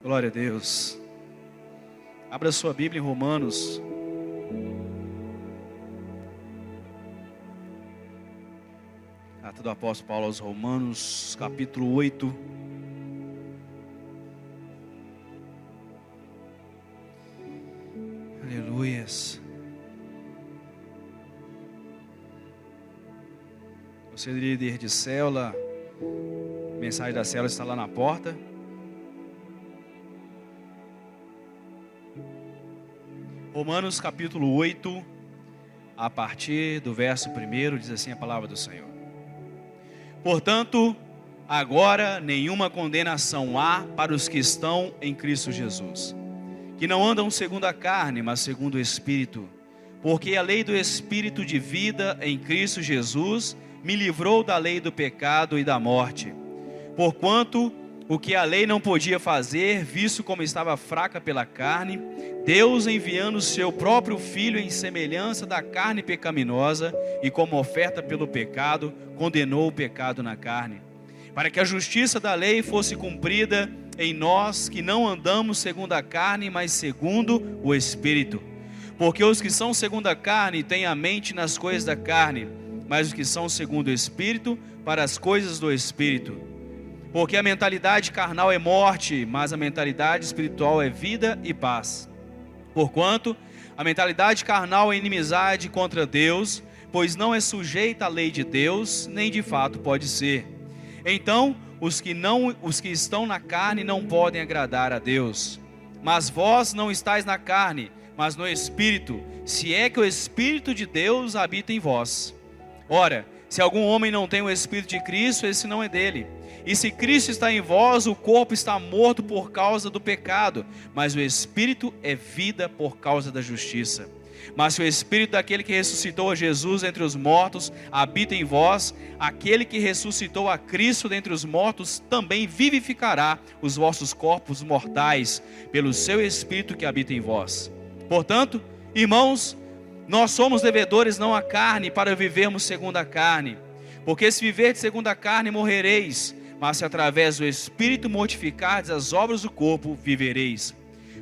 Glória a Deus. Abra sua Bíblia em Romanos. Carta do apóstolo Paulo aos Romanos, capítulo 8. Aleluias. Você é líder de célula, a mensagem da célula está lá na porta. Romanos capítulo 8, a partir do verso 1, diz assim a palavra do Senhor. Portanto, agora nenhuma condenação há para os que estão em Cristo Jesus, que não andam segundo a carne, mas segundo o Espírito. Porque a lei do Espírito de vida em Cristo Jesus me livrou da lei do pecado e da morte. Porquanto o que a lei não podia fazer, visto como estava fraca pela carne, Deus, enviando o seu próprio Filho em semelhança da carne pecaminosa e como oferta pelo pecado, condenou o pecado na carne, para que a justiça da lei fosse cumprida em nós que não andamos segundo a carne, mas segundo o Espírito. Porque os que são segundo a carne têm a mente nas coisas da carne, mas os que são segundo o Espírito, para as coisas do Espírito. Porque a mentalidade carnal é morte, mas a mentalidade espiritual é vida e paz. Porquanto a mentalidade carnal é inimizade contra Deus, pois não é sujeita à lei de Deus, nem de fato pode ser. Então, os que estão na carne não podem agradar a Deus. Mas vós não estáis na carne, mas no Espírito, se é que o Espírito de Deus habita em vós. Ora, se algum homem não tem o Espírito de Cristo, esse não é dele. E se Cristo está em vós, o corpo está morto por causa do pecado, mas o Espírito é vida por causa da justiça. Mas se o Espírito daquele que ressuscitou a Jesus entre os mortos habita em vós, aquele que ressuscitou a Cristo dentre os mortos também vivificará os vossos corpos mortais, pelo seu Espírito que habita em vós. Portanto, irmãos, nós somos devedores não à carne, para vivermos segundo a carne. Porque se viverdes segundo a carne, morrereis. Mas se através do Espírito mortificardes as obras do corpo, vivereis.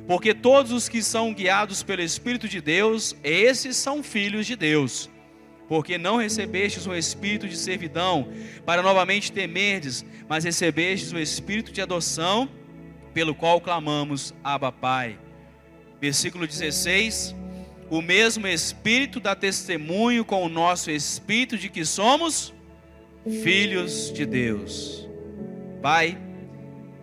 Porque todos os que são guiados pelo Espírito de Deus, esses são filhos de Deus. Porque não recebestes um espírito de servidão, para novamente temerdes, mas recebestes o espírito de adoção, pelo qual clamamos, Abba, Pai. Versículo 16. O mesmo Espírito dá testemunho com o nosso espírito de que somos filhos de Deus. Pai,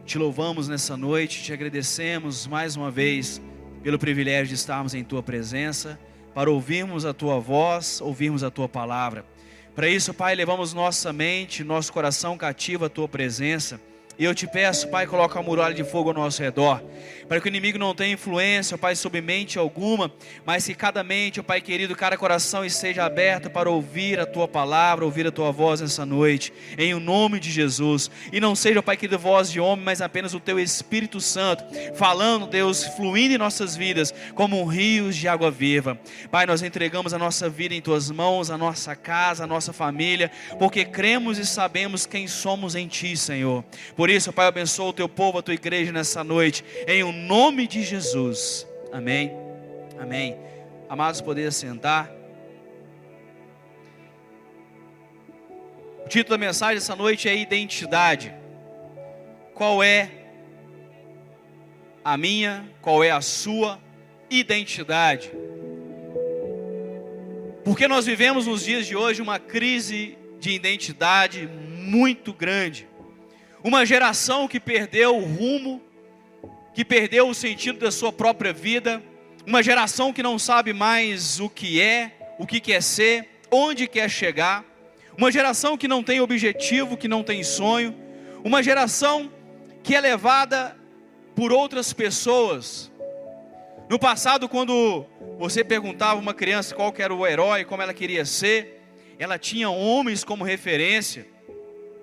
te louvamos nessa noite, te agradecemos mais uma vez pelo privilégio de estarmos em tua presença, para ouvirmos a tua voz, ouvirmos a tua palavra. Para isso, Pai, levamos nossa mente, nosso coração cativo à tua presença. E eu te peço, Pai, coloca a muralha de fogo ao nosso redor, para que o inimigo não tenha influência, Pai, sobre mente alguma, mas que cada mente, Pai querido, cada coração esteja aberto para ouvir a Tua palavra, ouvir a Tua voz nessa noite, em o nome de Jesus. E não seja, Pai querido, voz de homem, mas apenas o Teu Espírito Santo, falando, Deus, fluindo em nossas vidas, como rios de água viva. Pai, nós entregamos a nossa vida em Tuas mãos, a nossa casa, a nossa família, porque cremos e sabemos quem somos em Ti, Senhor. Por isso, Pai, abençoa o Teu povo, a Tua igreja nessa noite, em o nome de Jesus. Amém. Amém. Amados, poder sentar. O título da mensagem dessa noite é identidade. Qual é a minha, qual é a sua identidade? Porque nós vivemos nos dias de hoje uma crise de identidade muito grande. Uma geração que perdeu o rumo, que perdeu o sentido da sua própria vida. Uma geração que não sabe mais o que quer ser, onde quer chegar. Uma geração que não tem objetivo, que não tem sonho. Uma geração que é levada por outras pessoas. No passado, quando você perguntava a uma criança qual que era o herói, como ela queria ser, ela tinha homens como referência.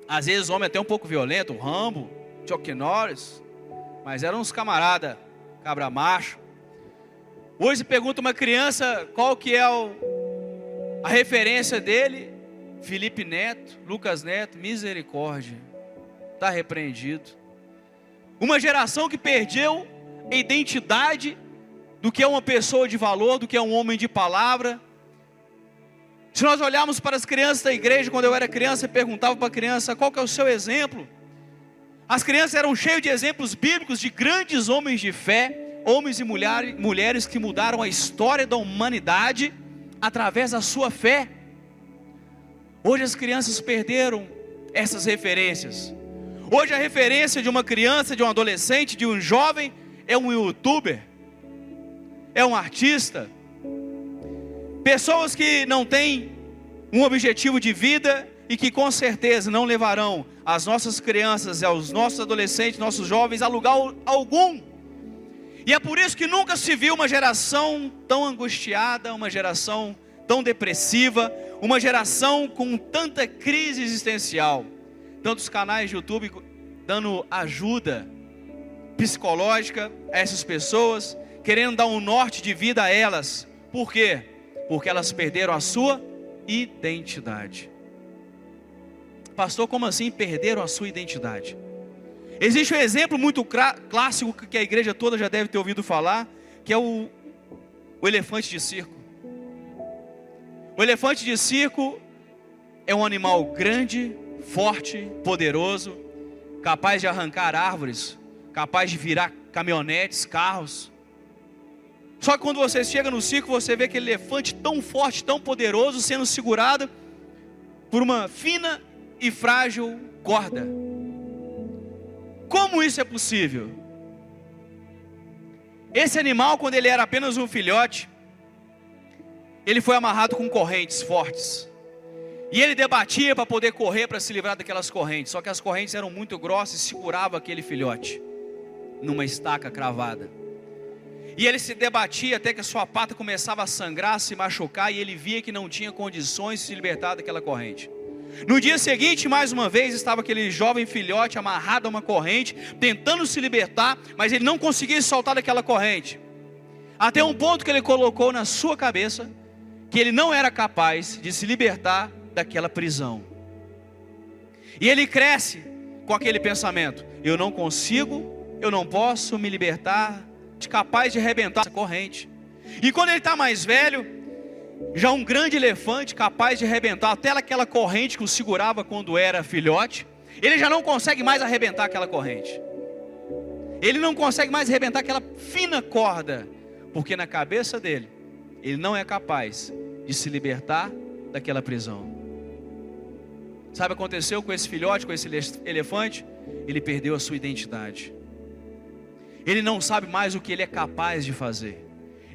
Às vezes homem até um pouco violento, o Rambo, Chuck Norris, mas eram uns camarada, cabra macho. Hoje pergunta uma criança qual que é a referência dele, Felipe Neto, Lucas Neto, misericórdia, está repreendido. Uma geração que perdeu a identidade do que é uma pessoa de valor, do que é um homem de palavra. Se nós olharmos para as crianças da igreja, quando eu era criança, eu perguntava para a criança, qual que é o seu exemplo? As crianças eram cheias de exemplos bíblicos de grandes homens de fé, homens e mulheres que mudaram a história da humanidade através da sua fé. Hoje as crianças perderam essas referências. Hoje a referência de uma criança, de um adolescente, de um jovem, é um youtuber, é um artista. Pessoas que não têm um objetivo de vida e que com certeza não levarão as nossas crianças, aos nossos adolescentes, nossos jovens a lugar algum. E é por isso que nunca se viu uma geração tão angustiada, uma geração tão depressiva, uma geração com tanta crise existencial. Tantos canais de YouTube dando ajuda psicológica a essas pessoas, querendo dar um norte de vida a elas. Por quê? Porque elas perderam a sua identidade. Pastor, como assim perderam a sua identidade? Existe um exemplo muito clássico que a igreja toda já deve ter ouvido falar, que é o elefante de circo. O elefante de circo é um animal grande, forte, poderoso, capaz de arrancar árvores, capaz de virar caminhonetes, carros. Só que quando você chega no circo, você vê aquele elefante tão forte, tão poderoso, sendo segurado por uma fina e frágil corda. Como isso é possível? Esse animal, quando ele era apenas um filhote, ele foi amarrado com correntes fortes. E ele debatia para poder correr, para se livrar daquelas correntes. Só que as correntes eram muito grossas e seguravam aquele filhote numa estaca cravada. E ele se debatia até que a sua pata começava a sangrar, a se machucar, e ele via que não tinha condições de se libertar daquela corrente. No dia seguinte, mais uma vez, estava aquele jovem filhote amarrado a uma corrente, tentando se libertar, mas ele não conseguia se soltar daquela corrente. Até um ponto que ele colocou na sua cabeça que ele não era capaz de se libertar daquela prisão. E ele cresce com aquele pensamento: eu não consigo, eu não posso me libertar, capaz de arrebentar essa corrente. E quando ele está mais velho, já um grande elefante capaz de arrebentar até aquela corrente que o segurava quando era filhote, ele já não consegue mais arrebentar aquela corrente. Ele não consegue mais arrebentar aquela fina corda, porque na cabeça dele, ele não é capaz de se libertar daquela prisão. Sabe o que aconteceu com esse filhote, com esse elefante? Ele perdeu a sua identidade. Ele não sabe mais o que ele é capaz de fazer.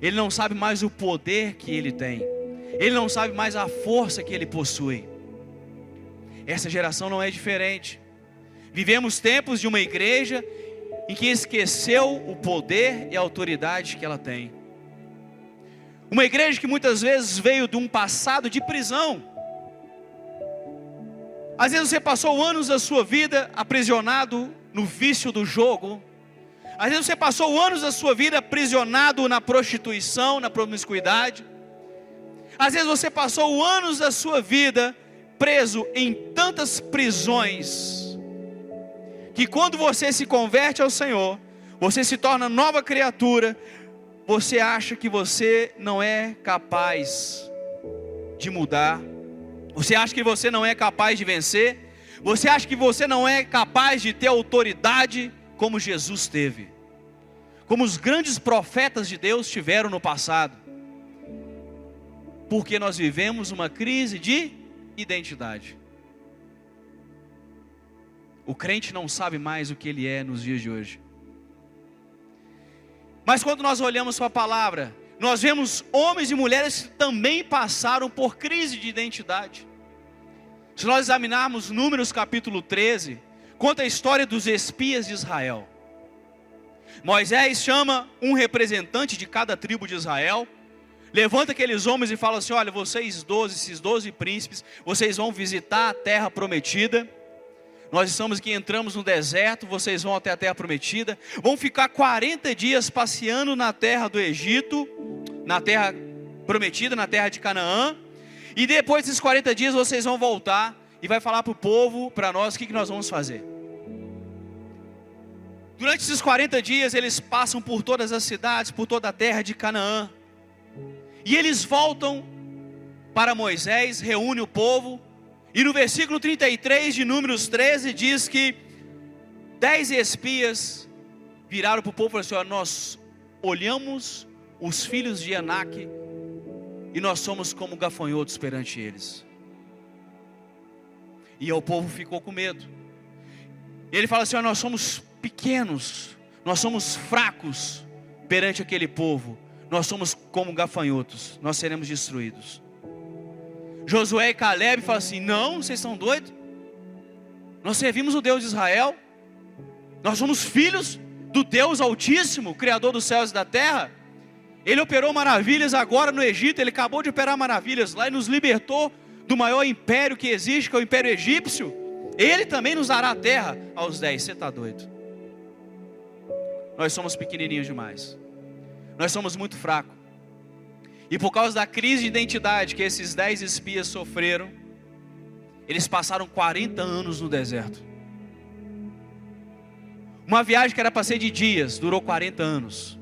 Ele não sabe mais o poder que ele tem. Ele não sabe mais a força que ele possui. Essa geração não é diferente. Vivemos tempos de uma igreja em que esqueceu o poder e a autoridade que ela tem. Uma igreja que muitas vezes veio de um passado de prisão. Às vezes você passou anos da sua vida aprisionado no vício do jogo. Às vezes você passou anos da sua vida aprisionado na prostituição, na promiscuidade. Às vezes você passou anos da sua vida preso em tantas prisões, que quando você se converte ao Senhor, você se torna nova criatura, você acha que você não é capaz de mudar, você acha que você não é capaz de vencer, você acha que você não é capaz de ter autoridade como Jesus teve, como os grandes profetas de Deus tiveram no passado, porque nós vivemos uma crise de identidade. O crente não sabe mais o que ele é nos dias de hoje. Mas quando nós olhamos para a palavra, nós vemos homens e mulheres que também passaram por crise de identidade. Se nós examinarmos Números capítulo 13, conta a história dos espias de Israel. Moisés chama um representante de cada tribo de Israel, levanta aqueles homens e fala assim: olha, vocês 12, esses 12 príncipes, vocês vão visitar a terra prometida. Nós estamos aqui, entramos no deserto, vocês vão até a terra prometida, vão ficar 40 dias passeando na terra do Egito, na terra prometida, na terra de Canaã, e depois desses 40 dias vocês vão voltar e vai falar para o povo, para nós, o que nós vamos fazer. Durante esses 40 dias, eles passam por todas as cidades, por toda a terra de Canaã. E eles voltam para Moisés, reúne o povo. E no versículo 33 de Números 13 diz que 10 espias viraram para o povo e falaram assim: ó, nós olhamos os filhos de Anak e nós somos como gafanhotos perante eles. E o povo ficou com medo. E ele fala assim: ó, nós somos pequenos, nós somos fracos perante aquele povo, nós somos como gafanhotos, nós seremos destruídos. Josué e Caleb falam assim: não, vocês são doidos, nós servimos o Deus de Israel, nós somos filhos do Deus Altíssimo, Criador dos céus e da terra. Ele operou maravilhas agora no Egito, ele acabou de operar maravilhas lá e nos libertou do maior império que existe, que é o Império Egípcio. Ele também nos dará a terra. Aos 10, você está doido? Nós somos pequenininhos demais, nós somos muito fracos. E por causa da crise de identidade que esses 10 espias sofreram, eles passaram 40 anos no deserto. Uma viagem que era para ser de dias, durou 40 anos.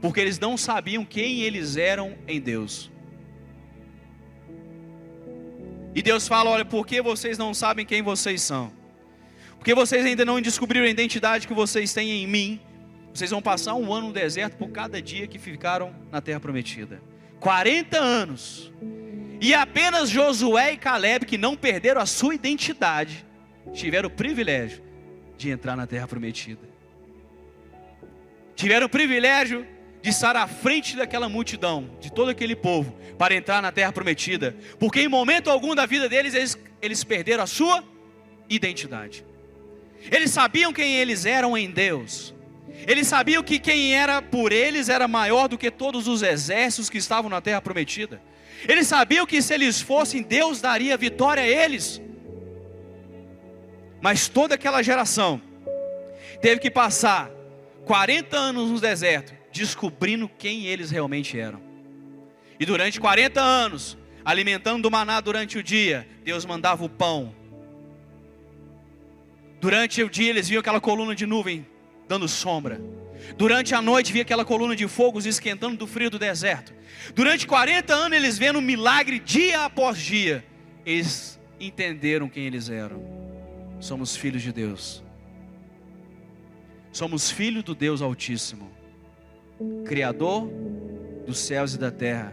Porque eles não sabiam quem eles eram em Deus. E Deus fala: olha, por que vocês não sabem quem vocês são? Porque vocês ainda não descobriram a identidade que vocês têm em mim. Vocês vão passar um ano no deserto por cada dia que ficaram na terra prometida. 40 anos. E apenas Josué e Caleb, que não perderam a sua identidade, tiveram o privilégio de entrar na terra prometida. Tiveram o privilégio de estar à frente daquela multidão, de todo aquele povo, para entrar na terra prometida. Porque em momento algum da vida deles, eles perderam a sua identidade. Eles sabiam quem eles eram em Deus. Eles sabiam que quem era por eles era maior do que todos os exércitos que estavam na terra prometida. Eles sabiam que se eles fossem, Deus daria vitória a eles. Mas toda aquela geração teve que passar 40 anos no deserto, descobrindo quem eles realmente eram. E durante 40 anos, alimentando do maná durante o dia, Deus mandava o pão. Durante o dia eles viam aquela coluna de nuvem dando sombra. Durante a noite via aquela coluna de fogo esquentando do frio do deserto. Durante 40 anos eles vendo um milagre dia após dia. Eles entenderam quem eles eram. Somos filhos de Deus. Somos filhos do Deus Altíssimo, Criador dos céus e da terra.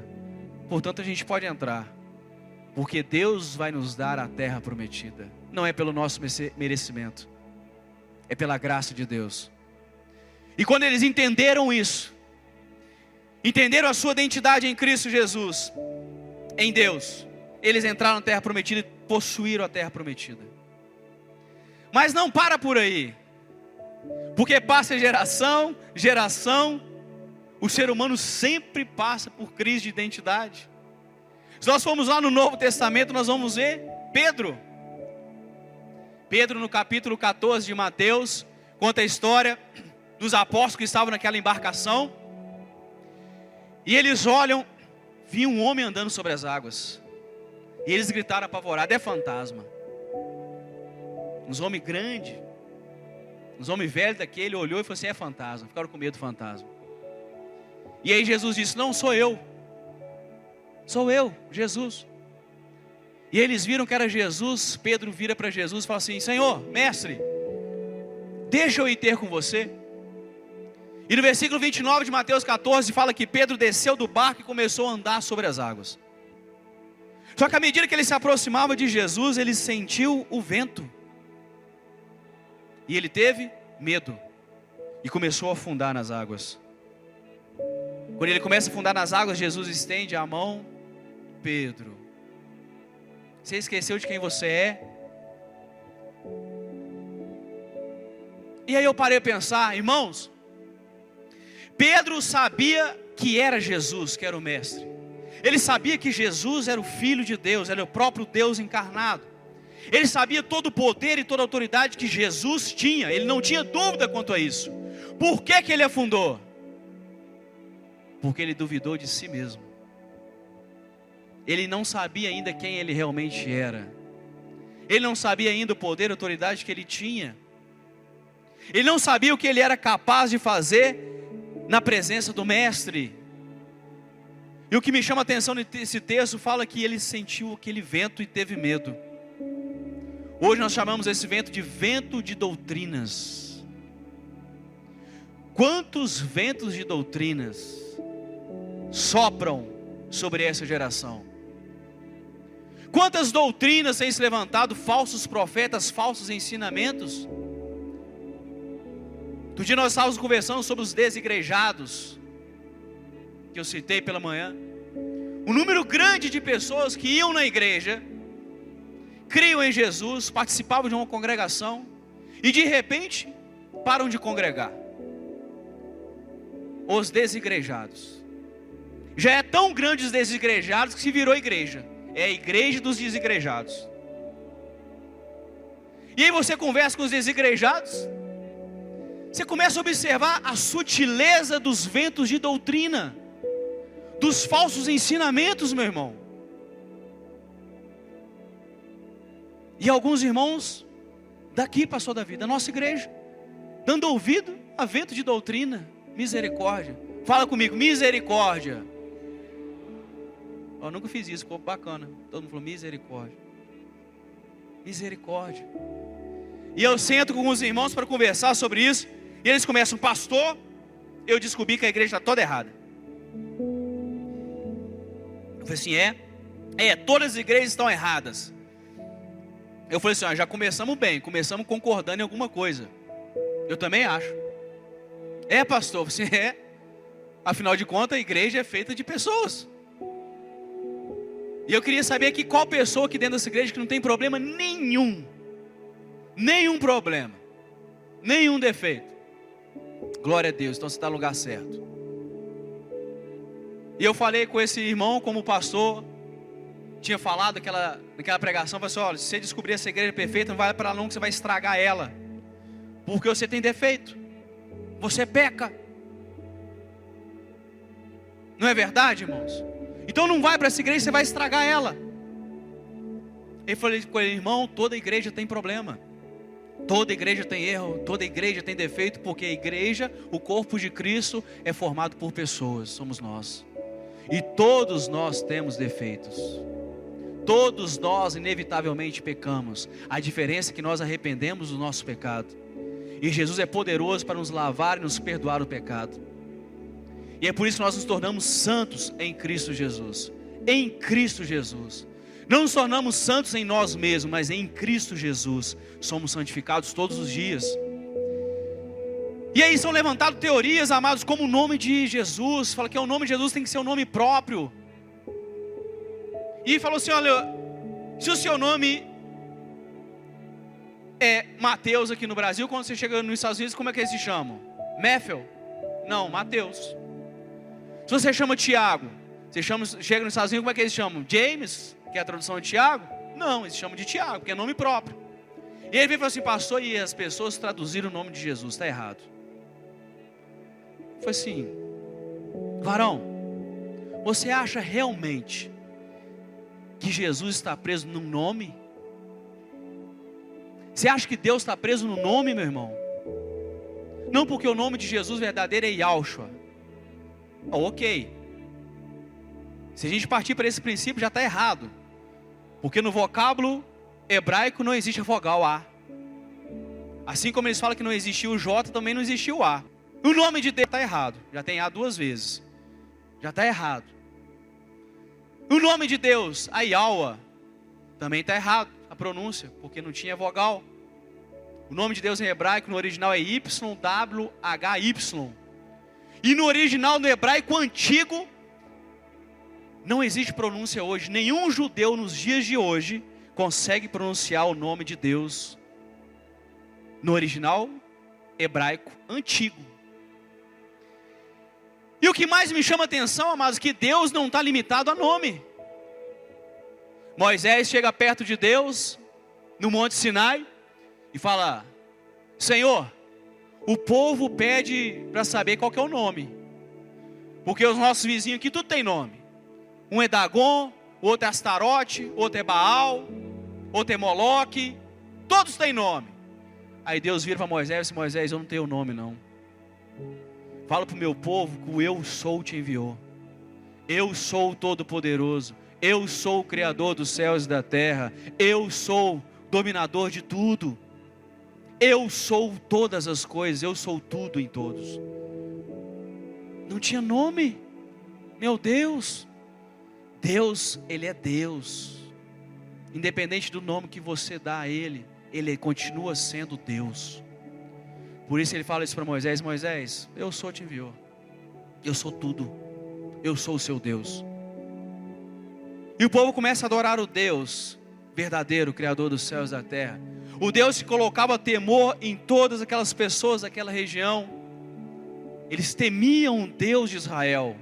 Portanto a gente pode entrar, porque Deus vai nos dar a terra prometida. Não é pelo nosso merecimento, é pela graça de Deus. E quando eles entenderam isso, entenderam a sua identidade em Cristo Jesus, em Deus, eles entraram na terra prometida e possuíram a terra prometida. Mas não para por aí, porque passa geração, o ser humano sempre passa por crise de identidade. Se nós formos lá no Novo Testamento, nós vamos ver Pedro no capítulo 14 de Mateus, conta a história dos apóstolos que estavam naquela embarcação. E eles olham, viam um homem andando sobre as águas. E eles gritaram apavorados: é fantasma. Uns homens grandes, uns homens velhos daquele, olhou e falou assim: é fantasma. Ficaram com medo do fantasma. E aí Jesus disse: não sou eu, Jesus. E eles viram que era Jesus. Pedro vira para Jesus e fala assim: Senhor, mestre, deixa eu ir ter com você. E no versículo 29 de Mateus 14 fala que Pedro desceu do barco e começou a andar sobre as águas. Só que à medida que ele se aproximava de Jesus, ele sentiu o vento. E ele teve medo e começou a afundar nas águas. Quando ele começa a afundar nas águas, Jesus estende a mão: Pedro, você esqueceu de quem você é? E aí eu parei a pensar, irmãos, Pedro sabia que era Jesus, que era o mestre. Ele sabia que Jesus era o Filho de Deus, era o próprio Deus encarnado. Ele sabia todo o poder e toda a autoridade que Jesus tinha. Ele não tinha dúvida quanto a isso. Por que que ele afundou? Porque ele duvidou de si mesmo. Ele não sabia ainda quem ele realmente era. Ele não sabia ainda o poder e a autoridade que ele tinha. Ele não sabia o que ele era capaz de fazer na presença do mestre. E o que me chama a atenção nesse texto fala que ele sentiu aquele vento e teve medo. Hoje nós chamamos esse vento de vento de doutrinas. Quantos ventos de doutrinas sopram sobre essa geração? Quantas doutrinas têm se levantado, falsos profetas, falsos ensinamentos? Outro dia nós estávamos conversando sobre os desigrejados, que eu citei pela manhã. Um número grande de pessoas que iam na igreja, criam em Jesus, participavam de uma congregação e de repente param de congregar. Os desigrejados. Já é tão grande os desigrejados que se virou igreja. É a igreja dos desigrejados. E aí você conversa com os desigrejados, você começa a observar a sutileza dos ventos de doutrina, dos falsos ensinamentos, meu irmão. E alguns irmãos daqui passou da vida, da nossa igreja, dando ouvido a vento de doutrina. Misericórdia. Fala comigo, misericórdia. Eu nunca fiz isso, ficou bacana. Todo mundo falou misericórdia. Misericórdia. E eu sento com os irmãos para conversar sobre isso. E eles começam, pastor, eu descobri que a igreja está toda errada. Eu falei assim, todas as igrejas estão erradas. Eu falei assim, já começamos bem, começamos concordando em alguma coisa. Eu também acho. Pastor, você afinal de contas a igreja é feita de pessoas. E eu queria saber aqui qual pessoa aqui dentro dessa igreja que não tem problema nenhum. Nenhum problema. Nenhum defeito. Glória a Deus, então você está no lugar certo. E eu falei com esse irmão, como o pastor tinha falado naquela pregação, falei assim, olha, se você descobrir essa igreja perfeita, não vai para lá não que você vai estragar ela. Porque você tem defeito. Você peca. Não é verdade, irmãos? Então não vai para essa igreja, você vai estragar ela. Eu falei com ele, irmão, toda igreja tem problema. Toda igreja tem erro, toda igreja tem defeito, porque a igreja, o corpo de Cristo, é formado por pessoas, somos nós. E todos nós temos defeitos. Todos nós inevitavelmente pecamos. A diferença é que nós arrependemos do nosso pecado. E Jesus é poderoso para nos lavar e nos perdoar o pecado. E é por isso que nós nos tornamos santos em Cristo Jesus. Em Cristo Jesus. Não nos tornamos santos em nós mesmos, mas em Cristo Jesus somos santificados todos os dias. E aí são levantadas teorias, amados, como o nome de Jesus. Fala que o nome de Jesus tem que ser um nome próprio. E falou assim, olha, se o seu nome é Mateus aqui no Brasil, quando você chega nos Estados Unidos, como é que eles se chamam? Matthew? Não, Mateus. Se você chama Tiago, chega nos Estados Unidos, como é que eles chamam? James, que é a tradução de Tiago? Não, eles chamam de Tiago, porque é nome próprio. E ele veio e falou assim, pastor, e as pessoas traduziram o nome de Jesus, está errado. Foi assim, varão, você acha realmente que Jesus está preso num nome? Você acha que Deus está preso no nome, meu irmão? Não, porque o nome de Jesus verdadeiro é Yahshua. Ok. Se a gente partir para esse princípio, já está errado. Porque no vocábulo hebraico não existe a vogal A. Assim como eles falam que não existiu o J, também não existiu o A. O nome de Deus está errado. Já tem A duas vezes. Já está errado. O nome de Deus, a Yahweh, também está errado. A pronúncia, porque não tinha vogal. O nome de Deus em hebraico no original é YWHY. E no original no hebraico antigo não existe pronúncia hoje. Nenhum judeu nos dias de hoje consegue pronunciar o nome de Deus no original hebraico antigo. E o que mais me chama a atenção, amados, é que Deus não está limitado a nome. Moisés chega perto de Deus no Monte Sinai e fala: Senhor, o povo pede para saber qual que é o nome, porque os nossos vizinhos aqui tudo tem nome. Um é Dagon, o outro é Astarote, outro é Baal, outro é Moloque, todos têm nome. Aí Deus vira para Moisés e disse: Moisés, eu não tenho nome não. Fala para o meu povo que o eu sou te enviou. Eu sou o Todo-Poderoso. Eu sou o Criador dos céus e da terra. Eu sou dominador de tudo. Eu sou todas as coisas. Eu sou tudo em todos. Não tinha nome. Meu Deus. Deus, Ele é Deus. Independente do nome que você dá a Ele, Ele continua sendo Deus. Por isso Ele fala isso para Moisés: Moisés, eu sou te enviou. Eu sou tudo. Eu sou o seu Deus. E o povo começa a adorar o Deus verdadeiro, Criador dos céus e da terra. O Deus que colocava temor em todas aquelas pessoas daquela região. Eles temiam o Deus de Israel,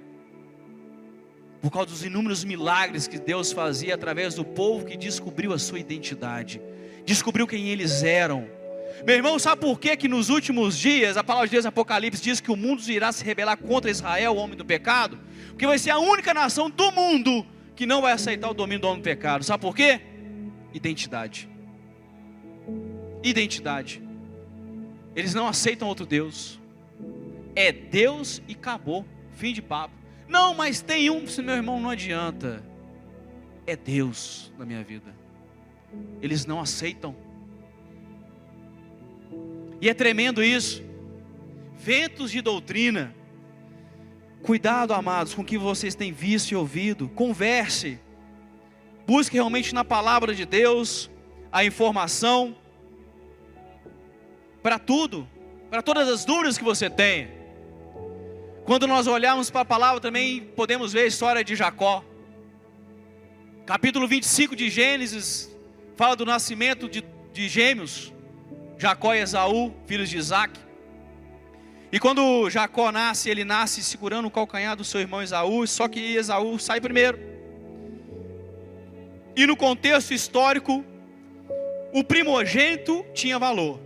por causa dos inúmeros milagres que Deus fazia através do povo que descobriu a sua identidade, descobriu quem eles eram. Meu irmão, sabe por que nos últimos dias, a palavra de Deus em Apocalipse diz que o mundo irá se rebelar contra Israel, o homem do pecado? Porque vai ser a única nação do mundo que não vai aceitar o domínio do homem do pecado. Sabe por quê? Identidade. Identidade. Eles não aceitam outro Deus. É Deus e acabou. Fim de papo. Não, mas tem um, meu irmão, não adianta. É Deus na minha vida. Eles não aceitam. E é tremendo isso. Ventos de doutrina. Cuidado, amados, com o que vocês têm visto e ouvido. Converse. Busque realmente na palavra de Deus a informação para tudo, para todas as dúvidas que você tem. Quando nós olharmos para a palavra também podemos ver a história de Jacó. Capítulo 25 de Gênesis fala do nascimento de gêmeos, Jacó e Esaú, filhos de Isaac. E quando Jacó nasce, ele nasce segurando o calcanhar do seu irmão Esaú, só que Esaú sai primeiro. E no contexto histórico, o primogênito tinha valor.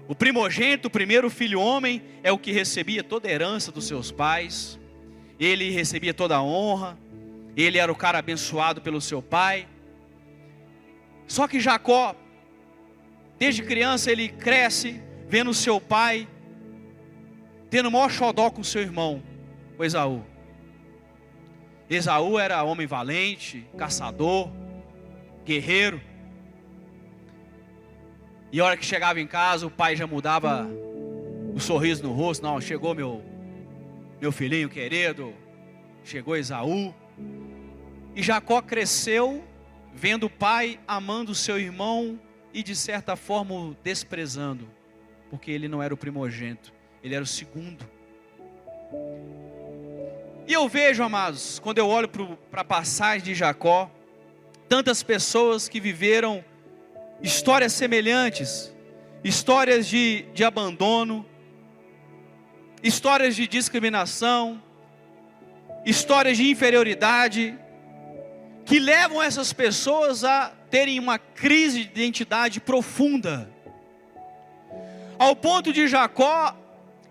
O primogênito, o primeiro filho homem, é o que recebia toda a herança dos seus pais. Ele recebia toda a honra. Ele era o cara abençoado pelo seu pai. Só que Jacó, desde criança, ele cresce vendo o seu pai tendo o maior xodó com seu irmão, o Esaú. Esaú era homem valente, caçador, guerreiro. E a hora que chegava em casa, o pai já mudava o sorriso no rosto. Não, chegou meu filhinho querido, chegou Esaú. E Jacó cresceu vendo o pai amando o seu irmão e de certa forma o desprezando, porque ele não era o primogênito, ele era o segundo. E eu vejo, amados, quando eu olho para a passagem de Jacó, tantas pessoas que viveram histórias semelhantes, histórias de abandono, histórias de discriminação, histórias de inferioridade, que levam essas pessoas a terem uma crise de identidade profunda, ao ponto de Jacó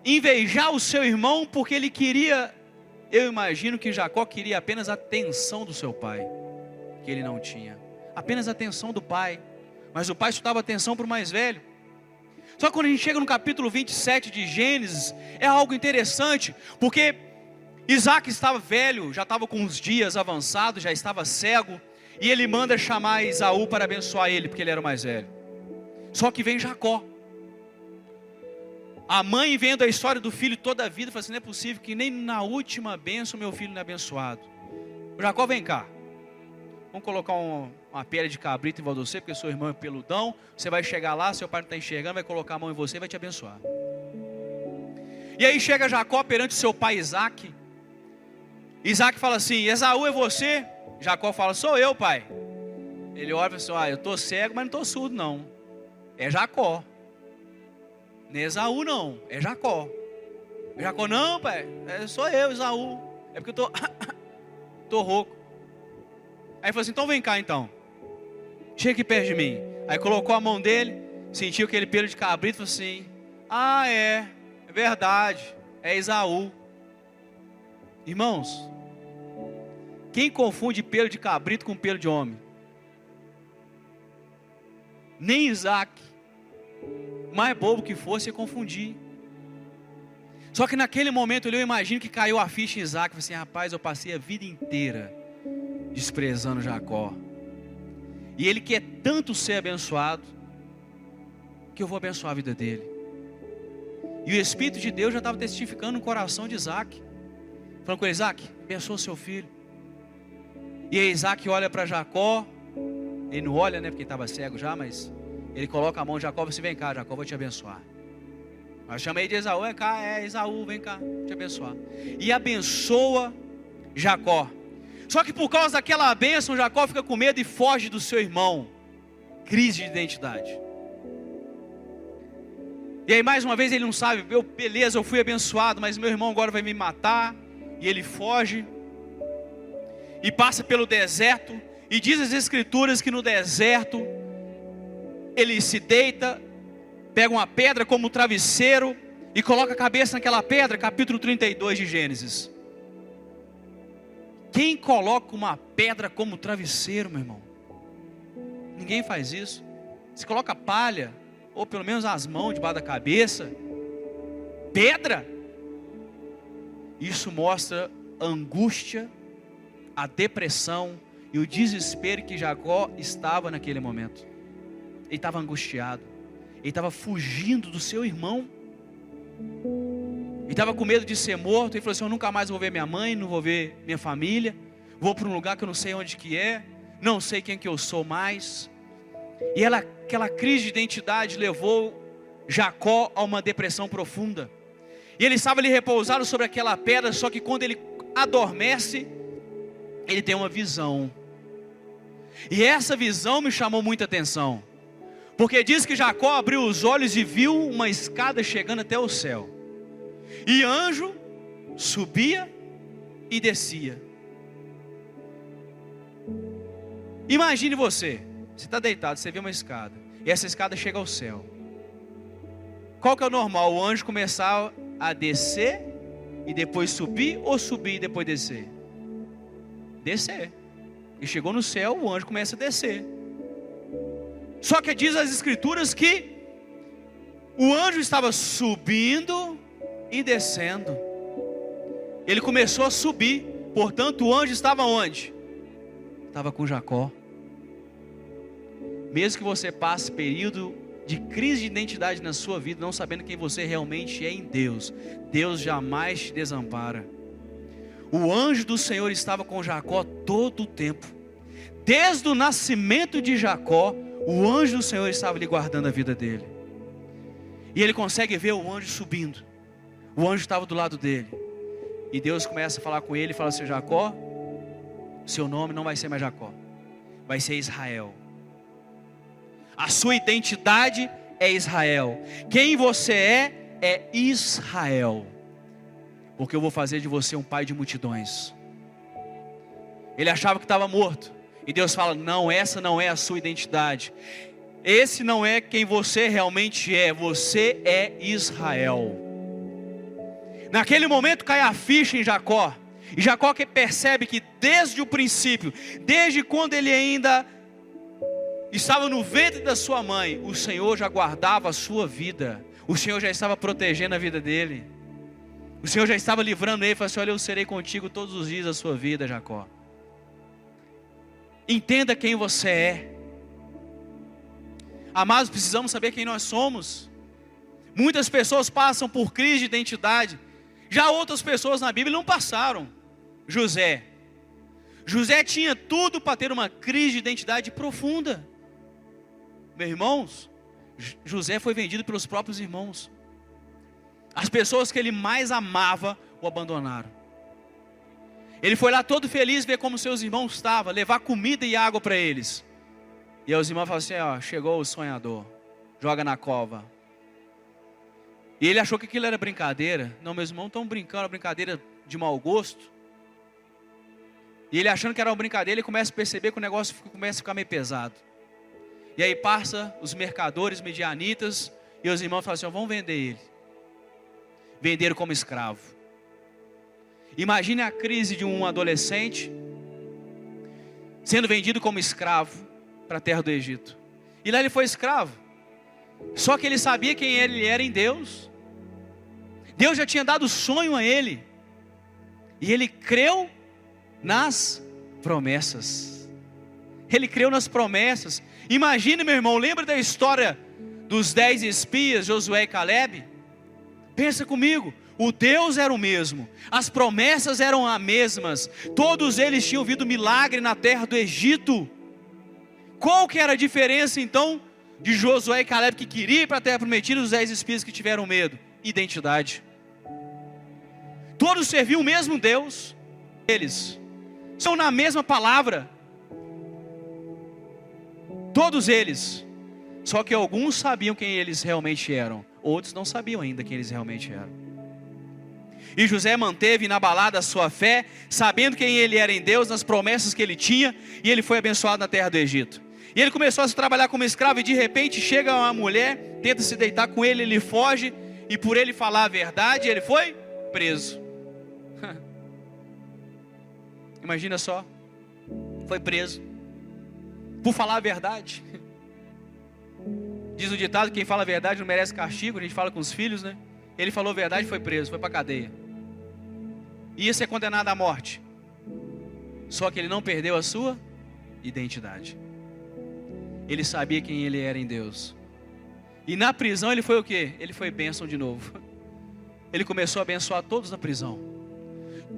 invejar o seu irmão, porque ele queria, eu imagino que Jacó queria apenas a atenção do seu pai, que ele não tinha, apenas a atenção do pai, mas o pai só dava atenção para o mais velho. Só que quando a gente chega no capítulo 27 de Gênesis, é algo interessante, porque Isaac estava velho, já estava com os dias avançados, já estava cego, e ele manda chamar Esaú para abençoar ele, porque ele era o mais velho. Só que vem Jacó. A mãe, vendo a história do filho toda a vida, fala assim: não é possível que nem na última bênção meu filho não é abençoado. Jacó, vem cá, vamos colocar uma pele de cabrito em você, porque seu irmão é peludão. Você vai chegar lá, seu pai não está enxergando, vai colocar a mão em você e vai te abençoar. E aí chega Jacó perante seu pai Isaac. Isaac fala assim: Esaú, é você? Jacó fala: sou eu, pai. Ele olha e fala assim: eu estou cego, mas não estou surdo não. É Jacó. Não é Esaú não, é Jacó. Jacó: não, pai, sou eu, Esaú. É porque eu estou rouco. Aí ele falou assim: então vem cá então, chega aqui perto de mim. Aí colocou a mão dele, sentiu aquele pelo de cabrito, falou assim: ah, é verdade, é Esaú. Irmãos, quem confunde pelo de cabrito com pelo de homem? Nem Isaac, O mais bobo que fosse, ia confundir. Só que naquele momento eu imagino que caiu a ficha em Isaac. Eu falei assim, rapaz, eu passei a vida inteira desprezando Jacó. E ele quer tanto ser abençoado, que eu vou abençoar a vida dele. E o Espírito de Deus já estava testificando no coração de Isaac. Falando com ele, Isaac, abençoa o seu filho. E aí Isaac olha para Jacó. Ele não olha, né, porque estava cego já, mas ele coloca a mão de Jacó e diz, vem cá, Jacó, vou te abençoar. Eu chamei de Esaú, vem cá, Esaú, vem cá, vou te abençoar. E abençoa Jacó. Só que por causa daquela bênção, Jacó fica com medo e foge do seu irmão. Crise de identidade. E aí mais uma vez ele não sabe, beleza, eu fui abençoado, mas meu irmão agora vai me matar. E ele foge. E passa pelo deserto. E diz as escrituras que no deserto, ele se deita, pega uma pedra como travesseiro e coloca a cabeça naquela pedra, capítulo 32 de Gênesis. Quem coloca uma pedra como travesseiro, meu irmão? Ninguém faz isso. Você coloca palha, ou pelo menos as mãos debaixo da cabeça. Pedra? Isso mostra a angústia, a depressão e o desespero que Jacó estava naquele momento. Ele estava angustiado. Ele estava fugindo do seu irmão. Ele estava com medo de ser morto. Ele falou assim, eu nunca mais vou ver minha mãe, não vou ver minha família. Vou para um lugar que eu não sei onde que é. Não sei quem que eu sou mais. E aquela crise de identidade levou Jacó a uma depressão profunda. E ele estava ali repousado sobre aquela pedra. Só que quando ele adormece, ele tem uma visão. E essa visão me chamou muita atenção. Porque diz que Jacó abriu os olhos e viu uma escada chegando até o céu. E anjo subia e descia. Imagine você está deitado, você vê uma escada. E essa escada chega ao céu. Qual que é o normal? O anjo começar a descer e depois subir, ou subir e depois descer? Descer. E chegou no céu, o anjo começa a descer. Só que diz as escrituras que o anjo estava subindo e descendo. Ele começou a subir. Portanto o anjo estava onde? Estava com Jacó. Mesmo que você passe período de crise de identidade na sua vida, não sabendo quem você realmente é em Deus, Deus jamais te desampara. O anjo do Senhor estava com Jacó todo o tempo. Desde o nascimento de Jacó, o anjo do Senhor estava lhe guardando a vida dele. E ele consegue ver o anjo subindo. O anjo estava do lado dele. E Deus começa a falar com ele e fala assim, Jacó, seu nome não vai ser mais Jacó, vai ser Israel. A sua identidade é Israel. Quem você é Israel. Porque eu vou fazer de você um pai de multidões. Ele achava que estava morto. E Deus fala, não, essa não é a sua identidade. Esse não é quem você realmente é. Você é Israel. Naquele momento cai a ficha em Jacó. E Jacó que percebe que desde o princípio, desde quando ele ainda estava no ventre da sua mãe, o Senhor já guardava a sua vida. O Senhor já estava protegendo a vida dele. O Senhor já estava livrando ele. Falou assim, olha, eu serei contigo todos os dias da sua vida, Jacó. Entenda quem você é. Amados, precisamos saber quem nós somos. Muitas pessoas passam por crise de identidade. Já outras pessoas na Bíblia não passaram. José tinha tudo para ter uma crise de identidade profunda. Meus irmãos, José foi vendido pelos próprios irmãos. As pessoas que ele mais amava o abandonaram. Ele foi lá todo feliz ver como seus irmãos estavam, levar comida e água para eles. E aí os irmãos falaram assim, ó, chegou o sonhador, joga na cova. E ele achou que aquilo era brincadeira. Não, meus irmãos estão brincando, uma brincadeira de mau gosto. E ele achando que era uma brincadeira, ele começa a perceber que o negócio começa a ficar meio pesado. E aí passa os mercadores medianitas, e os irmãos falam assim, ó, vamos vender ele. Venderam como escravo. Imagine a crise de um adolescente sendo vendido como escravo para a terra do Egito. E lá ele foi escravo. Só que ele sabia quem ele era em Deus. Deus já tinha dado sonho a ele. E ele creu nas promessas. Ele creu nas promessas. Imagine, meu irmão, lembra da história dos 10 espias, Josué e Calebe? Pensa comigo, o Deus era o mesmo, as promessas eram as mesmas, todos eles tinham visto milagre na terra do Egito. Qual que era a diferença então de Josué e Calebe que queriam ir para a terra prometida e os 10 espias que tiveram medo? Identidade. Todos serviam o mesmo Deus, eles são na mesma palavra, todos eles, só que alguns sabiam quem eles realmente eram, outros não sabiam ainda quem eles realmente eram. E José manteve inabalada a sua fé, sabendo quem ele era em Deus, nas promessas que ele tinha, e ele foi abençoado na terra do Egito. E ele começou a se trabalhar como escravo, e de repente chega uma mulher, tenta se deitar com ele, ele foge, e por ele falar a verdade, ele foi preso. Imagina só, foi preso, por falar a verdade. Diz o ditado, quem fala a verdade não merece castigo, a gente fala com os filhos, né? Ele falou a verdade, foi preso, foi para a cadeia. Ia ser condenado à morte. Só que ele não perdeu a sua identidade. Ele sabia quem ele era em Deus. E na prisão ele foi o quê? Ele foi bênção de novo. Ele começou a abençoar todos na prisão.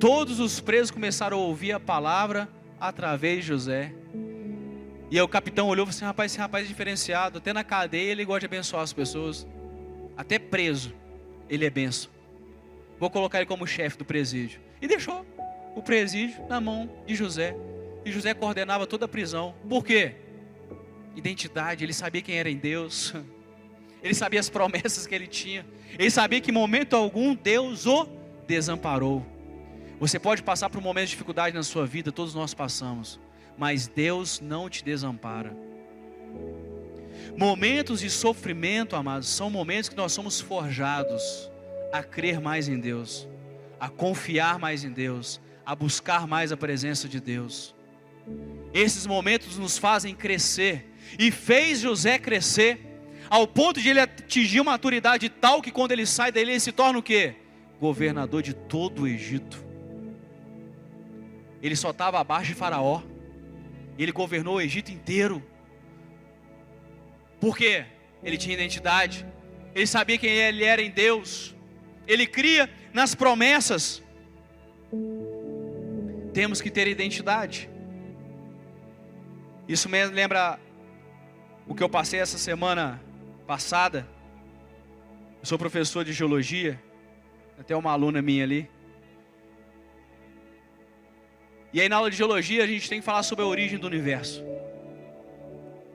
Todos os presos começaram a ouvir a palavra através de José. E aí o capitão olhou e falou assim: rapaz, esse rapaz é diferenciado. Até na cadeia ele gosta de abençoar as pessoas. Até preso, ele é bênção. Vou colocar ele como chefe do presídio. E deixou o presídio na mão de José. E José coordenava toda a prisão. Por quê? Identidade, ele sabia quem era em Deus. Ele sabia as promessas que ele tinha. Ele sabia que em momento algum Deus o desamparou. Você pode passar por um momento de dificuldade na sua vida, todos nós passamos. Mas Deus não te desampara. Momentos de sofrimento, amados, são momentos que nós somos forjados a crer mais em Deus, a confiar mais em Deus, a buscar mais a presença de Deus. Esses momentos nos fazem crescer, e fez José crescer, ao ponto de ele atingir uma maturidade tal que quando ele sai dele, ele se torna o quê? Governador de todo o Egito. Ele só estava abaixo de Faraó, ele governou o Egito inteiro. Por quê? Ele tinha identidade, ele sabia quem ele era em Deus, ele cria nas promessas. Temos que ter identidade. Isso me lembra o que eu passei essa semana passada. Eu sou professor de geologia, até uma aluna minha ali. E aí na aula de geologia a gente tem que falar sobre a origem do universo.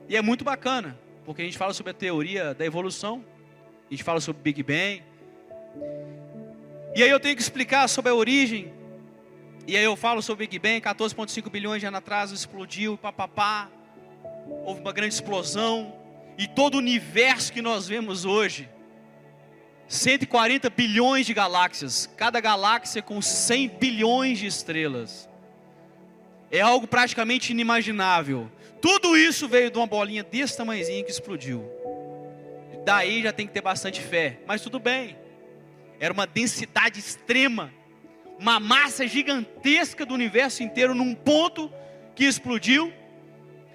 E é muito bacana, porque a gente fala sobre a teoria da evolução, a gente fala sobre Big Bang. E aí eu tenho que explicar sobre a origem. E aí eu falo sobre Big Bang, 14,5 bilhões de anos atrás explodiu, papapá. Houve uma grande explosão. E todo o universo que nós vemos hoje, 140 bilhões de galáxias, cada galáxia com 100 bilhões de estrelas. É algo praticamente inimaginável. Tudo isso veio de uma bolinha desse tamanhozinho que explodiu. Daí já tem que ter bastante fé. Mas tudo bem. Era uma densidade extrema. Uma massa gigantesca do universo inteiro num ponto que explodiu.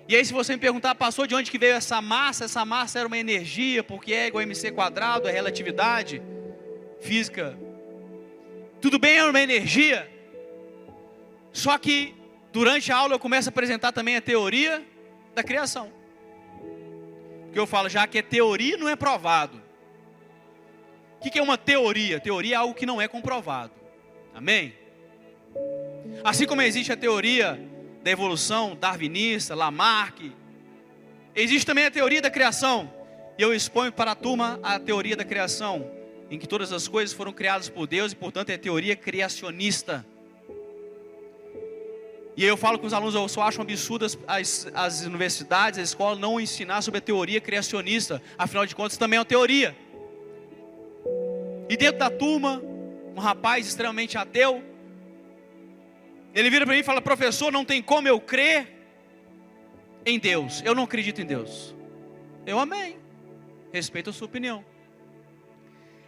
E aí se você me perguntar, passou de onde que veio essa massa? Essa massa era uma energia, porque é igual a mc quadrado, é relatividade, física. Tudo bem, era uma energia. Só que durante a aula eu começo a apresentar também a teoria da criação. Porque eu falo, já que é teoria, não é provado. O que é uma teoria? Teoria é algo que não é comprovado. Amém? Assim como existe a teoria da evolução darwinista, Lamarck, existe também a teoria da criação. E eu exponho para a turma a teoria da criação, em que todas as coisas foram criadas por Deus e portanto é a teoria criacionista. E aí eu falo com os alunos, eu só acho um absurdo as universidades, as escolas não ensinar sobre a teoria criacionista. Afinal de contas também é uma teoria. E dentro da turma, um rapaz extremamente ateu, ele vira para mim e fala, professor, não tem como eu crer em Deus. Eu não acredito em Deus. Eu amém. respeito a sua opinião.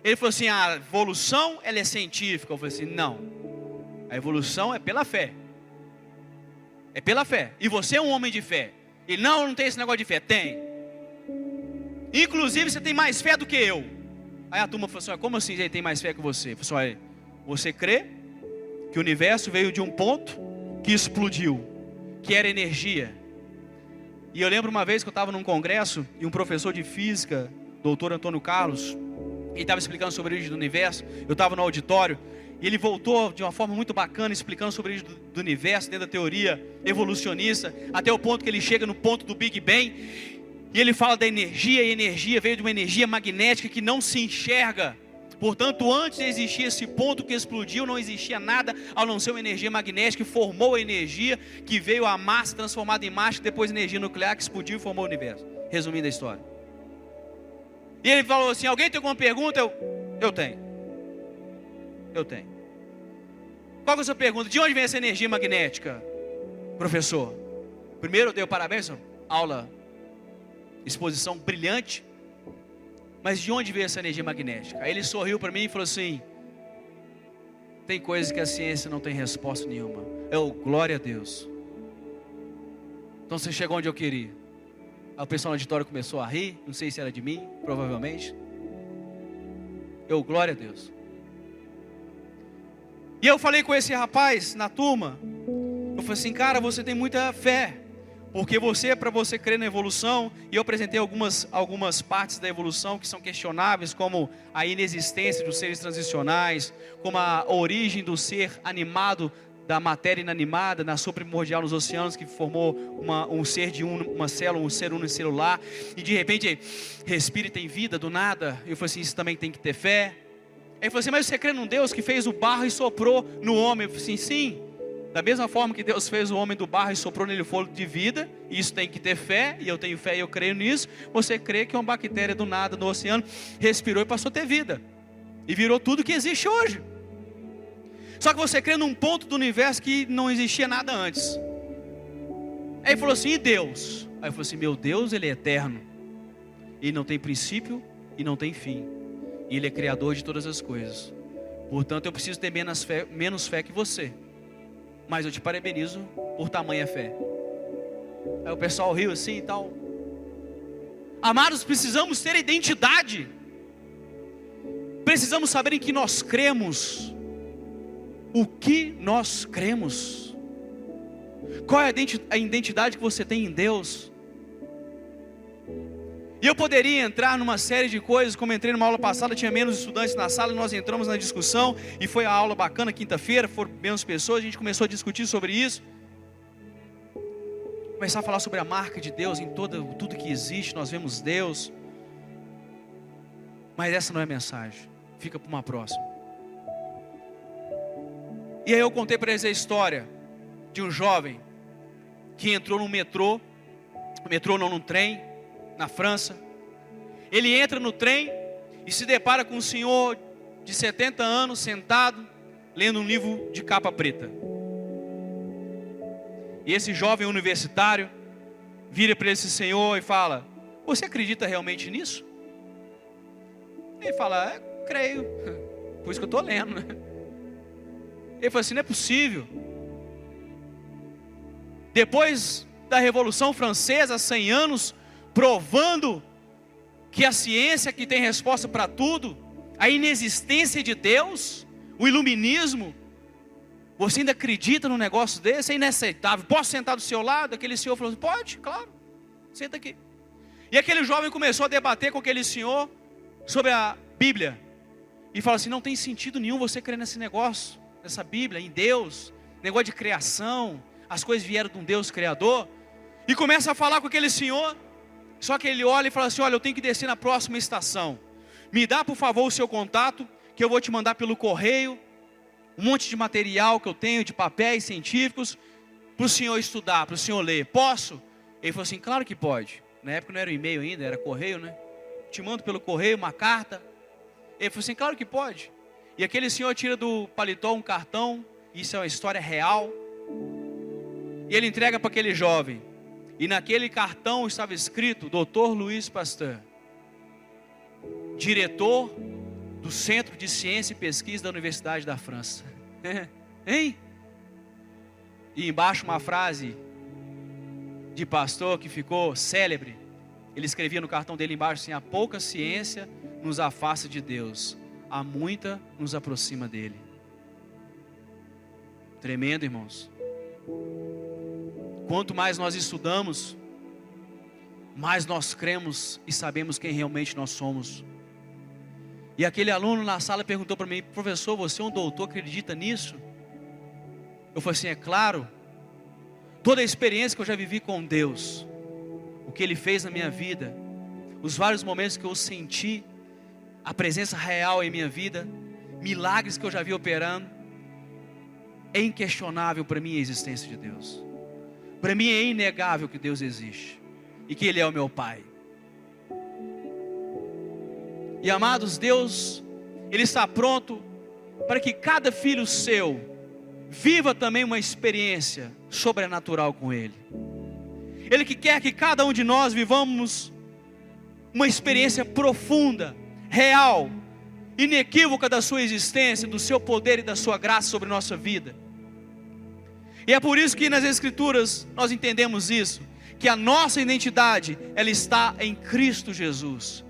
Ele falou assim, a evolução, ela é científica. Eu falei assim, não. A evolução é pela fé. É pela fé. E você é um homem de fé. Ele, não tem esse negócio de fé. Tem. Inclusive, você tem mais fé do que eu. Aí a turma falou assim, como assim ele tem mais fé que você? Eu falei assim, você crê que o universo veio de um ponto que explodiu, que era energia. E eu lembro uma vez que eu estava num congresso, e um professor de física, doutor Antônio Carlos, ele estava explicando sobre a origem do universo. Eu estava no auditório, e ele voltou de uma forma muito bacana, explicando sobre a origem do universo, dentro da teoria evolucionista, até o ponto que ele chega no ponto do Big Bang. E ele fala da energia, e a energia veio de uma energia magnética que não se enxerga. Portanto, antes de existir esse ponto que explodiu, não existia nada a não ser uma energia magnética que formou a energia, que veio a massa transformada em massa, depois energia nuclear que explodiu e formou o universo. Resumindo a história. E ele falou assim, alguém tem alguma pergunta? Eu tenho. Qual que é a sua pergunta? De onde vem essa energia magnética, professor? Primeiro eu dei o parabéns, aula, exposição brilhante. Mas de onde veio essa energia magnética? Aí ele sorriu para mim e falou assim, tem coisas que a ciência não tem resposta nenhuma. Glória a Deus. Então você chegou onde eu queria. Aí o pessoal no auditório começou a rir, não sei se era de mim, provavelmente. Glória a Deus. E eu falei com esse rapaz na turma, eu falei assim, cara, você tem muita fé. Porque para você crer na evolução, e eu apresentei algumas partes da evolução que são questionáveis, como a inexistência dos seres transicionais, como a origem do ser animado, da matéria inanimada, na sua primordial nos oceanos, que formou um ser de uma célula, um ser unicelular, e de repente respira e tem vida do nada. Eu falei assim, isso também tem que ter fé. Ele falou assim, mas você crê num Deus que fez o barro e soprou no homem? Eu falei assim, sim. Da mesma forma que Deus fez o homem do barro e soprou nele fôlego de vida, isso tem que ter fé, e eu tenho fé e eu creio nisso. Você crê que uma bactéria do nada no oceano respirou e passou a ter vida, e virou tudo que existe hoje. Só que você crê num ponto do universo que não existia nada antes. Aí ele falou assim, e Deus? Aí eu falei assim, meu Deus, Ele é eterno, Ele não tem princípio e não tem fim, e Ele é criador de todas as coisas. Portanto, eu preciso ter menos fé que você, mas eu te parabenizo por tamanha fé. Aí o pessoal riu assim e tal. Amados, precisamos ter identidade. Precisamos saber em que nós cremos. O que nós cremos. Qual é a identidade que você tem em Deus? E eu poderia entrar numa série de coisas, como entrei numa aula passada, tinha menos estudantes na sala, nós entramos na discussão, e foi a aula bacana, quinta-feira, foram menos pessoas, a gente começou a discutir sobre isso. Começar a falar sobre a marca de Deus em tudo que existe, nós vemos Deus. Mas essa não é a mensagem, fica para uma próxima. E aí eu contei para eles a história de um jovem que entrou num num trem, na França. Ele entra no trem e se depara com um senhor de 70 anos sentado, lendo um livro de capa preta. E esse jovem universitário vira para esse senhor e fala, você acredita realmente nisso? Ele fala, creio, por isso que eu estou lendo, né? Ele falou assim, não é possível. Depois da Revolução Francesa, 100 anos, provando que a ciência que tem resposta para tudo, a inexistência de Deus, o iluminismo, você ainda acredita num negócio desse? É inaceitável. Posso sentar do seu lado? Aquele senhor falou assim, pode, claro, senta aqui. E aquele jovem começou a debater com aquele senhor sobre a Bíblia, e falou assim, não tem sentido nenhum você crer nesse negócio, nessa Bíblia, em Deus, negócio de criação, as coisas vieram de um Deus criador. E começa a falar com aquele senhor. Só que ele olha e fala assim, olha, eu tenho que descer na próxima estação, me dá por favor o seu contato, que eu vou te mandar pelo correio, um monte de material que eu tenho, de papéis científicos, para o senhor estudar, para o senhor ler, posso? Ele falou assim, claro que pode. Na época não era e-mail ainda, era correio, né? Te mando pelo correio uma carta. Ele falou assim, claro que pode. E aquele senhor tira do paletó um cartão, isso é uma história real, e ele entrega para aquele jovem. E naquele cartão estava escrito, Dr. Luiz Pasteur. diretor do Centro de Ciência e Pesquisa da Universidade da França. Hein? E embaixo uma frase de pastor que ficou célebre. Ele escrevia no cartão dele embaixo assim: há pouca ciência nos afasta de Deus, há muita nos aproxima dele. Tremendo, irmãos. Quanto mais nós estudamos, mais nós cremos e sabemos quem realmente nós somos. E aquele aluno na sala perguntou para mim: professor, você é um doutor, acredita nisso? Eu falei assim: é claro. Toda a experiência que eu já vivi com Deus, o que Ele fez na minha vida, os vários momentos que eu senti a presença real em minha vida, milagres que eu já vi operando, é inquestionável para mim a existência de Deus. Para mim é inegável que Deus existe e que Ele é o meu Pai. E amados, Deus, Ele está pronto para que cada filho seu viva também uma experiência sobrenatural com Ele. Ele que quer que cada um de nós vivamos uma experiência profunda, real, inequívoca da sua existência, do seu poder e da sua graça sobre nossa vida. E é por isso que nas Escrituras nós entendemos isso, que a nossa identidade, ela está em Cristo Jesus.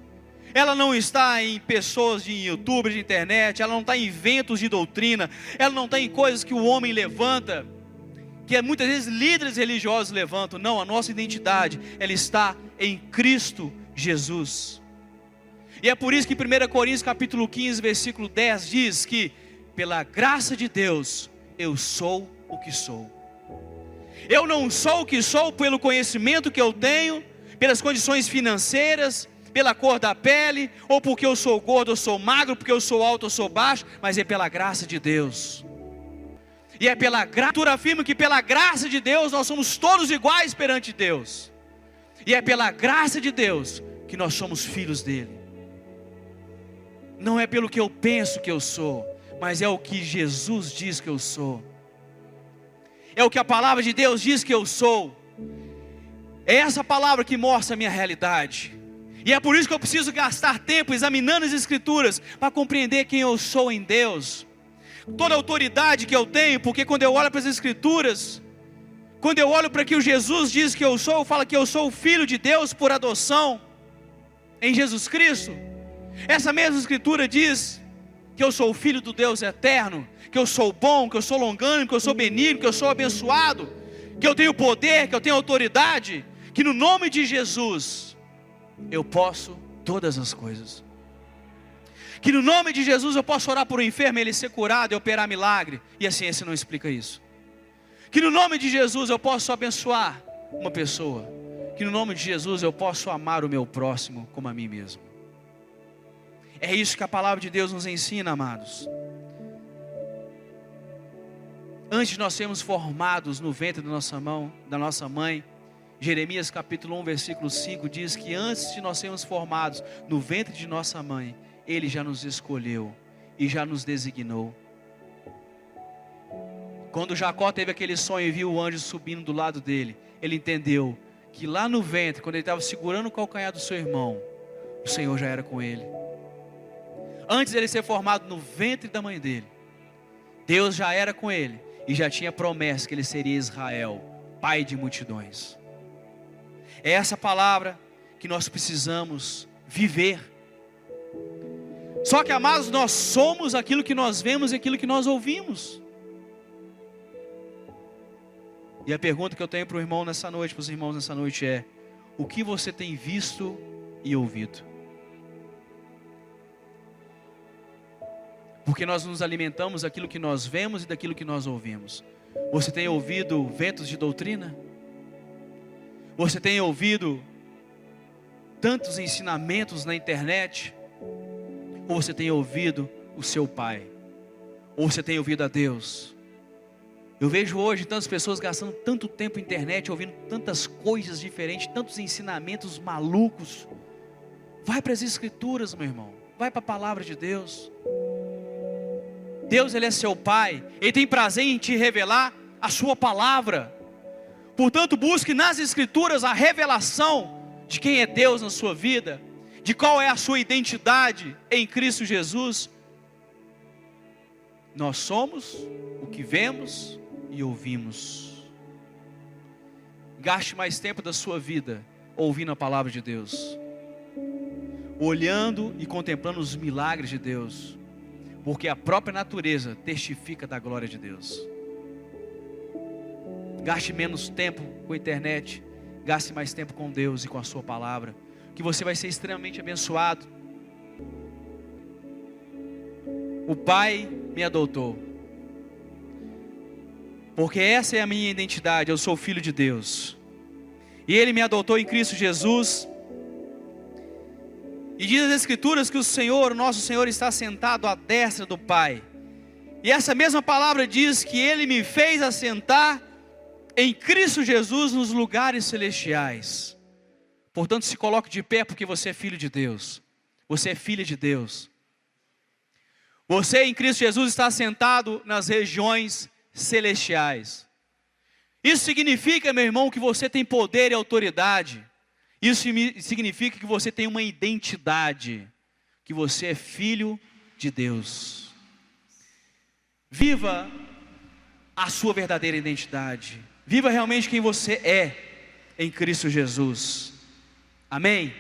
Ela não está em pessoas de YouTube, de internet, ela não está em eventos de doutrina, ela não está em coisas que o homem levanta, que muitas vezes líderes religiosos levantam. Não, a nossa identidade, ela está em Cristo Jesus. E é por isso que 1 Coríntios capítulo 15, versículo 10 diz que pela graça de Deus, eu sou o que sou. Eu não sou o que sou pelo conhecimento que eu tenho, pelas condições financeiras, pela cor da pele, ou porque eu sou gordo ou sou magro, porque eu sou alto ou sou baixo, mas é pela graça de Deus. E é pela graça, eu afirmo que pela graça de Deus nós somos todos iguais perante Deus. E é pela graça de Deus que nós somos filhos dele. Não é pelo que eu penso que eu sou, mas é o que Jesus diz que eu sou. É o que a palavra de Deus diz que eu sou. É essa palavra que mostra a minha realidade. E é por isso que eu preciso gastar tempo examinando as Escrituras, para compreender quem eu sou em Deus. Toda a autoridade que eu tenho, porque quando eu olho para as Escrituras, quando eu olho para que o Jesus diz que eu sou, eu falo que eu sou o Filho de Deus por adoção, em Jesus Cristo. Essa mesma Escritura diz que eu sou o Filho do Deus eterno, que eu sou bom, que eu sou longânimo, que eu sou benigno, que eu sou abençoado, que eu tenho poder, que eu tenho autoridade, que no nome de Jesus eu posso todas as coisas. Que no nome de Jesus eu posso orar por um enfermo, ele ser curado e operar milagre. E a ciência não explica isso. Que no nome de Jesus eu posso abençoar uma pessoa. Que no nome de Jesus eu posso amar o meu próximo como a mim mesmo. É isso que a palavra de Deus nos ensina, amados. Antes de nós sermos formados no ventre da nossa mãe, Jeremias capítulo 1, versículo 5 diz que antes de nós sermos formados no ventre de nossa mãe, Ele já nos escolheu e já nos designou. Quando Jacó teve aquele sonho e viu o anjo subindo do lado dele, ele entendeu que lá no ventre, quando ele estava segurando o calcanhar do seu irmão, o Senhor já era com ele. Antes de ele ser formado no ventre da mãe dele, Deus já era com ele e já tinha promessa que ele seria Israel, pai de multidões. É essa palavra que nós precisamos viver. Só que, amados, nós somos aquilo que nós vemos e aquilo que nós ouvimos. E a pergunta que eu tenho para o irmão nessa noite, para os irmãos nessa noite é: o que você tem visto e ouvido? Porque nós nos alimentamos daquilo que nós vemos e daquilo que nós ouvimos. Você tem ouvido ventos de doutrina? Você tem ouvido tantos ensinamentos na internet? Ou você tem ouvido o seu pai? Ou você tem ouvido a Deus? Eu vejo hoje tantas pessoas gastando tanto tempo na internet, ouvindo tantas coisas diferentes, tantos ensinamentos malucos. Vai para as Escrituras, meu irmão. Vai para a palavra de Deus. Deus, Ele é seu Pai. Ele tem prazer em te revelar a sua palavra. Portanto, busque nas Escrituras a revelação de quem é Deus na sua vida, de qual é a sua identidade em Cristo Jesus? Nós somos o que vemos e ouvimos. Gaste mais tempo da sua vida ouvindo a palavra de Deus, olhando e contemplando os milagres de Deus, porque a própria natureza testifica da glória de Deus. Gaste menos tempo com a internet, gaste mais tempo com Deus e com a sua palavra, que você vai ser extremamente abençoado. O Pai me adotou, porque essa é a minha identidade, eu sou filho de Deus, e Ele me adotou em Cristo Jesus. E diz as Escrituras que o Senhor, nosso Senhor, está sentado à destra do Pai, e essa mesma palavra diz que Ele me fez assentar em Cristo Jesus nos lugares celestiais. Portanto, se coloque de pé, porque você é filho de Deus, você é filha de Deus. Você em Cristo Jesus está sentado nas regiões celestiais. Isso significa, meu irmão, que você tem poder e autoridade. Isso significa que você tem uma identidade, que você é filho de Deus. Viva a sua verdadeira identidade. Viva realmente quem você é em Cristo Jesus. Amém?